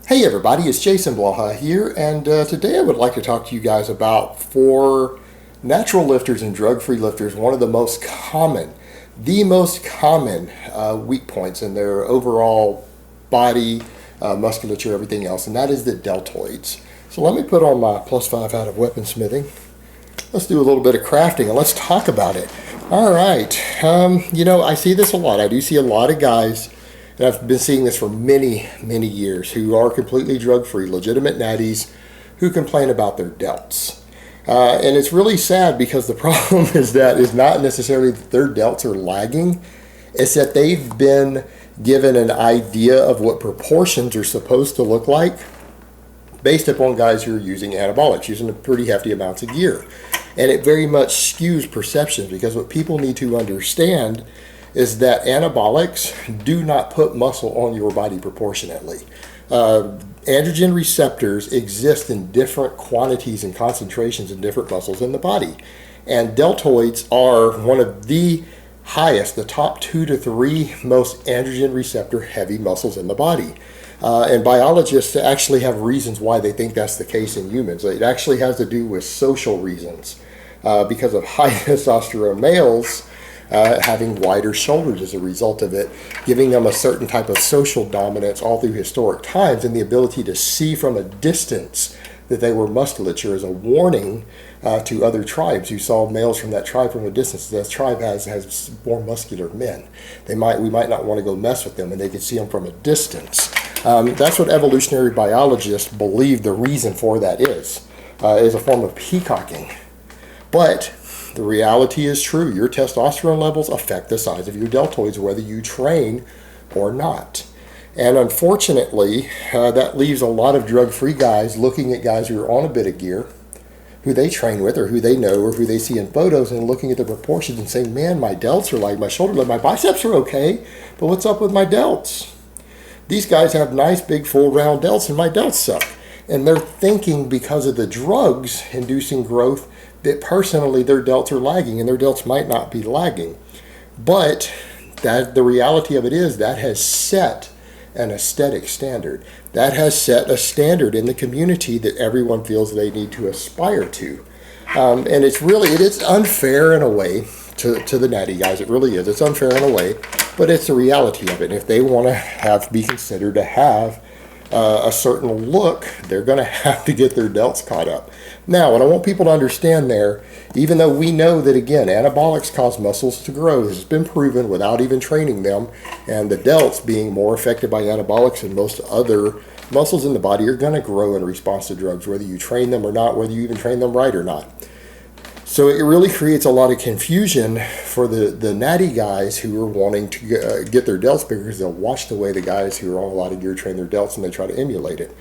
Hey everybody, it's Jason Blaha here, and today I would like to talk to you guys about for natural lifters and drug-free lifters, one of the most common weak points in their overall body, musculature, everything else, and that is the deltoids. So let me put on my +5 out of weaponsmithing. Let's do a little bit of crafting and let's talk about it. All right, I see this a lot. I do see a lot of guys, and I've been seeing this for many, many years, who are completely drug-free, legitimate natties, who complain about their delts. And it's really sad because the problem is not necessarily that their delts are lagging. It's that they've been given an idea of what proportions are supposed to look like based upon guys who are using anabolics, using pretty hefty amounts of gear. And it very much skews perceptions, because what people need to understand is that anabolics do not put muscle on your body proportionately. Androgen receptors exist in different quantities and concentrations in different muscles in the body. And deltoids are one of the highest, the top 2 to 3 most androgen receptor heavy muscles in the body. And biologists actually have reasons why they think that's the case in humans. It actually has to do with social reasons, because of high testosterone males having wider shoulders as a result of it, giving them a certain type of social dominance all through historic times, and the ability to see from a distance that they were musculature as a warning to other tribes who saw males from that tribe from a distance. That tribe has more muscular men. We might not want to go mess with them, and they could see them from a distance. That's what evolutionary biologists believe the reason for that is a form of peacocking. But the reality is true. Your testosterone levels affect the size of your deltoids, whether you train or not. And unfortunately, that leaves a lot of drug-free guys looking at guys who are on a bit of gear, who they train with or who they know or who they see in photos, and looking at the proportions and saying, man, my delts are like my shoulder, like my biceps are okay, but what's up with my delts? These guys have nice, big, full, round delts, and my delts suck. And they're thinking because of the drugs inducing growth that personally their delts are lagging, and their delts might not be lagging. But the reality of it is that has set an aesthetic standard. That has set a standard in the community that everyone feels they need to aspire to. And it is unfair in a way to the natty guys. It really is. It's unfair in a way, but it's the reality of it. And if they want to be considered to have a certain look, they're going to have to get their delts caught up. Now, what I want people to understand there, even though we know that, again, anabolics cause muscles to grow, this has been proven without even training them, and the delts being more affected by anabolics than most other muscles in the body are going to grow in response to drugs, whether you train them or not, whether you even train them right or not. So it really creates a lot of confusion for the natty guys who are wanting to get their delts bigger, because they'll watch the way the guys who are on a lot of gear train their delts, and they try to emulate it.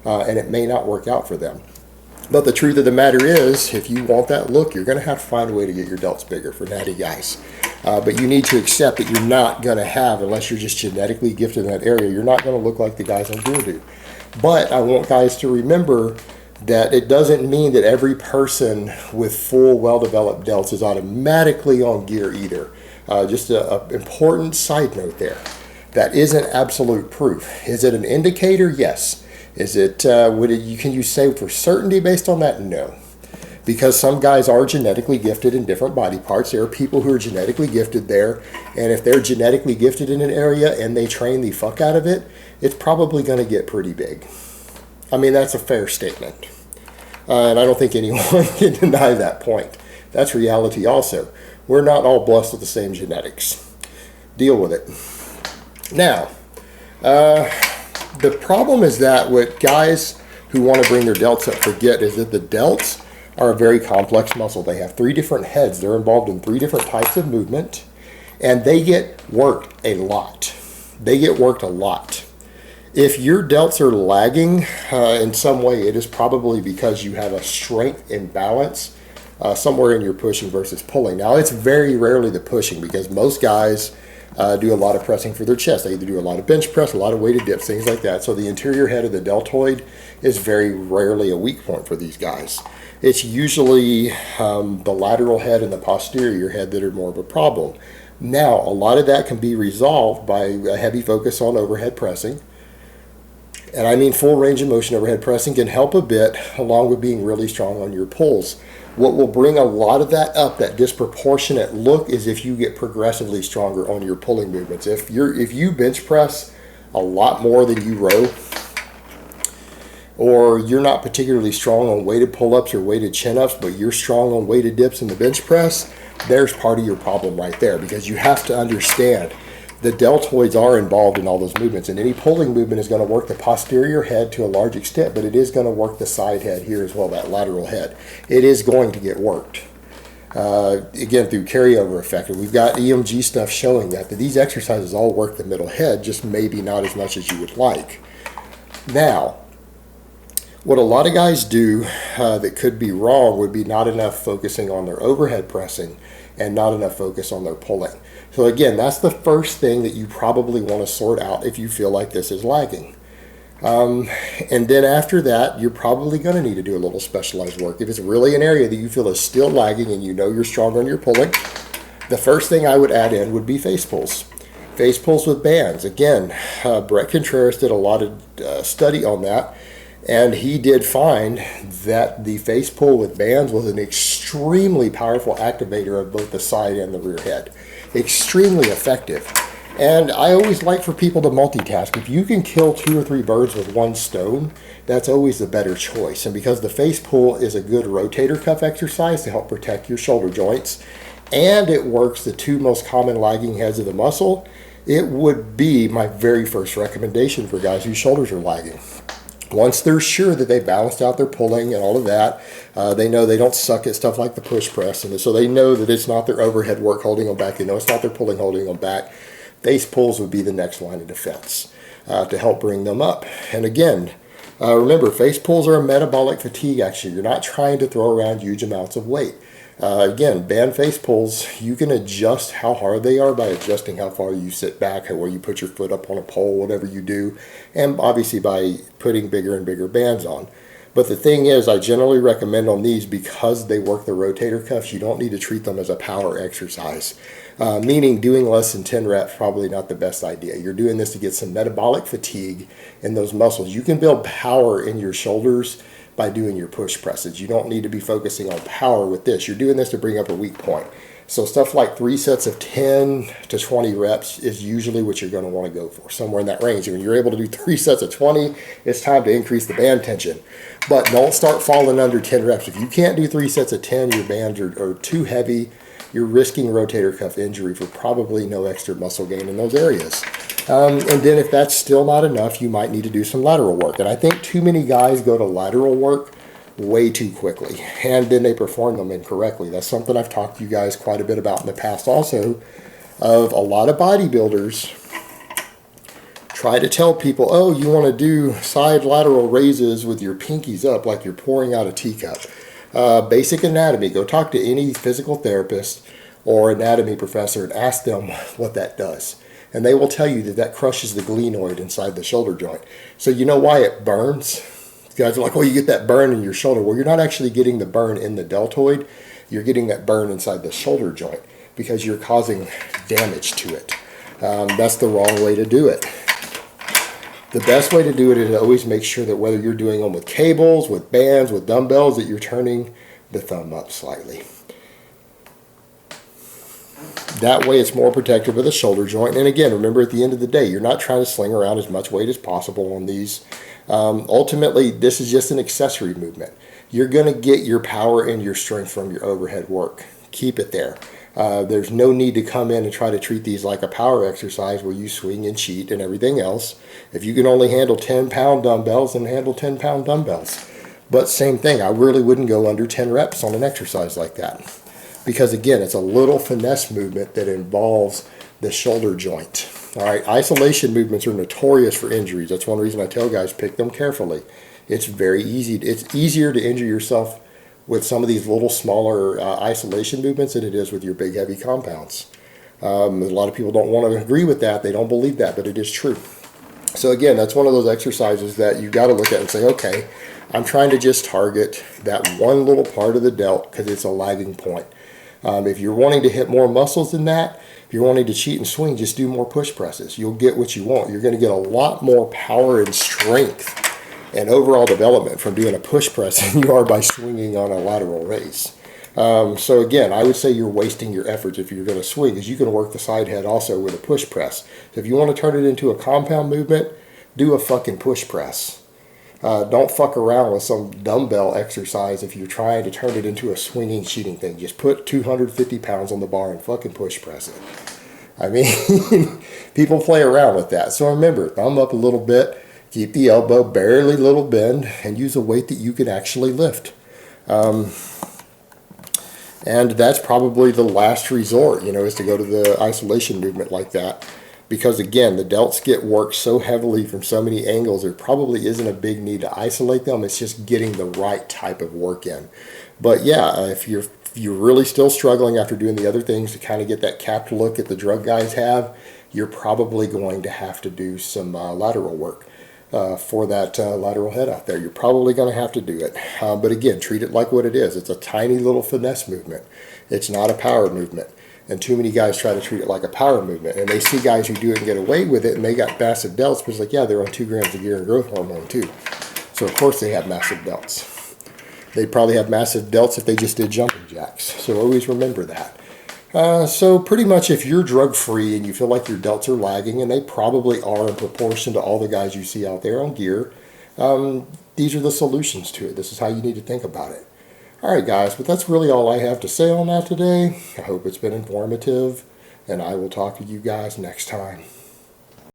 And it may not work out for them. But the truth of the matter is, if you want that look, you're going to have to find a way to get your delts bigger for natty guys. But you need to accept that you're not going to have, unless you're just genetically gifted in that area, you're not going to look like the guys on gear do. But I want guys to remember that it doesn't mean that every person with full, well-developed delts is automatically on gear either. Just an important side note there. That isn't absolute proof. Is it an indicator? Yes. Is it, can you say for certainty based on that? No. Because some guys are genetically gifted in different body parts. There are people who are genetically gifted there, and if they're genetically gifted in an area and they train the fuck out of it, it's probably going to get pretty big. I mean, that's a fair statement. And I don't think anyone can deny that point. That's reality also. We're not all blessed with the same genetics. Deal with it. Now, the problem is that what guys who want to bring their delts up forget is that the delts are a very complex muscle. They have 3 different heads. They're involved in 3 different types of movement, and they get worked a lot. If your delts are lagging in some way, it is probably because you have a strength imbalance somewhere in your pushing versus pulling. Now, it's very rarely the pushing, because most guys do a lot of pressing for their chest. They either do a lot of bench press, a lot of weighted dips, things like that. So the interior head of the deltoid is very rarely a weak point for these guys. It's usually the lateral head and the posterior head that are more of a problem. Now, a lot of that can be resolved by a heavy focus on overhead pressing, and I mean full range of motion overhead pressing, can help a bit along with being really strong on your pulls. What will bring a lot of that up, that disproportionate look, is if you get progressively stronger on your pulling movements. If you bench press a lot more than you row, or you're not particularly strong on weighted pull-ups or weighted chin-ups, but you're strong on weighted dips in the bench press, there's part of your problem right there, because you have to understand the deltoids are involved in all those movements, and any pulling movement is going to work the posterior head to a large extent, but it is going to work the side head here as well, that lateral head. It is going to get worked. Again, through carryover effect. And we've got EMG stuff showing that these exercises all work the middle head, just maybe not as much as you would like. Now, what a lot of guys do that could be wrong would be not enough focusing on their overhead pressing and not enough focus on their pulling. So again, that's the first thing that you probably want to sort out if you feel like this is lagging. And then after that, you're probably going to need to do a little specialized work. If it's really an area that you feel is still lagging and you know you're strong on your pulling, the first thing I would add in would be face pulls. Face pulls with bands. Again, Brett Contreras did a lot of study on that, and he did find that the face pull with bands was an extremely powerful activator of both the side and the rear head. Extremely effective. And I always like for people to multitask. If you can kill 2 or 3 birds with one stone, that's always the better choice. And because the face pull is a good rotator cuff exercise to help protect your shoulder joints, and it works the 2 most common lagging heads of the muscle, it would be my very first recommendation for guys whose shoulders are lagging. Once they're sure that they balanced out their pulling and all of that, they know they don't suck at stuff like the push press, and so they know that it's not their overhead work holding them back. They know it's not their pulling holding them back. Face pulls would be the next line of defense to help bring them up. And again, remember, face pulls are a metabolic fatigue action. You're not trying to throw around huge amounts of weight. Again, band face pulls, you can adjust how hard they are by adjusting how far you sit back, where you put your foot up on a pole, whatever you do, and obviously by putting bigger and bigger bands on. But the thing is, I generally recommend on these, because they work the rotator cuffs, you don't need to treat them as a power exercise. Meaning doing less than 10 reps, probably not the best idea. You're doing this to get some metabolic fatigue in those muscles. You can build power in your shoulders by doing your push presses. You don't need to be focusing on power with this. You're doing this to bring up a weak point. So stuff like 3 sets of 10 to 20 reps is usually what you're going to want to go for, somewhere in that range. When you're able to do 3 sets of 20, it's time to increase the band tension. But don't start falling under 10 reps. If you can't do 3 sets of 10, your bands are too heavy. You're risking rotator cuff injury for probably no extra muscle gain in those areas. And then if that's still not enough, you might need to do some lateral work. And I think too many guys go to lateral work way too quickly, and then they perform them incorrectly. That's something I've talked to you guys quite a bit about in the past also, of a lot of bodybuilders try to tell people, oh, you want to do side lateral raises with your pinkies up like you're pouring out a teacup. Basic anatomy, go talk to any physical therapist or anatomy professor and ask them what that does. And they will tell you that that crushes the glenoid inside the shoulder joint. So you know why it burns? Guys are like, oh, you get that burn in your shoulder. Well, you're not actually getting the burn in the deltoid. You're getting that burn inside the shoulder joint because you're causing damage to it. That's the wrong way to do it. The best way to do it is to always make sure that whether you're doing them with cables, with bands, with dumbbells, that you're turning the thumb up slightly. That way it's more protective of the shoulder joint. And again, remember, at the end of the day, you're not trying to sling around as much weight as possible on these. Ultimately, this is just an accessory movement. You're going to get your power and your strength from your overhead work. Keep it there. There's no need to come in and try to treat these like a power exercise where you swing and cheat and everything else. If you can only handle 10-pound dumbbells, then handle 10-pound dumbbells. But same thing, I really wouldn't go under 10 reps on an exercise like that. Because again, it's a little finesse movement that involves the shoulder joint. All right, isolation movements are notorious for injuries. That's one reason I tell guys, pick them carefully. It's very easy. It's easier to injure yourself with some of these little smaller isolation movements than it is with your big heavy compounds. A lot of people don't want to agree with that. They don't believe that, but it is true. So again, that's one of those exercises that you got to look at and say, okay, I'm trying to just target that one little part of the delt because it's a lagging point. If you're wanting to hit more muscles than that, if you're wanting to cheat and swing, just do more push presses. You'll get what you want. You're going to get a lot more power and strength and overall development from doing a push press than you are by swinging on a lateral raise. So again, I would say you're wasting your efforts if you're going to swing, because you can work the side head also with a push press. So if you want to turn it into a compound movement, do a fucking push press. Don't fuck around with some dumbbell exercise if you're trying to turn it into a swinging, cheating thing. Just put 250 pounds on the bar and fucking push press it. I mean, people play around with that. So remember, thumb up a little bit, keep the elbow barely little bend, and use a weight that you can actually lift. And that's probably the last resort, is to go to the isolation movement like that. Because again, the delts get worked so heavily from so many angles, there probably isn't a big need to isolate them. It's just getting the right type of work in. But yeah, if you're really still struggling after doing the other things to kind of get that capped look that the drug guys have, you're probably going to have to do some lateral work for that lateral head out there. You're probably going to have to do it. But again, treat it like what it is. It's a tiny little finesse movement. It's not a power movement. And too many guys try to treat it like a power movement. And they see guys who do it and get away with it, and they got massive delts, but it's like, yeah, they're on 2 grams of gear and growth hormone too. So of course they have massive delts. They'd probably have massive delts if they just did jumping jacks. So always remember that. So pretty much if you're drug-free and you feel like your delts are lagging, and they probably are in proportion to all the guys you see out there on gear, these are the solutions to it. This is how you need to think about it. Alright guys, but that's really all I have to say on that today. I hope it's been informative, and I will talk to you guys next time.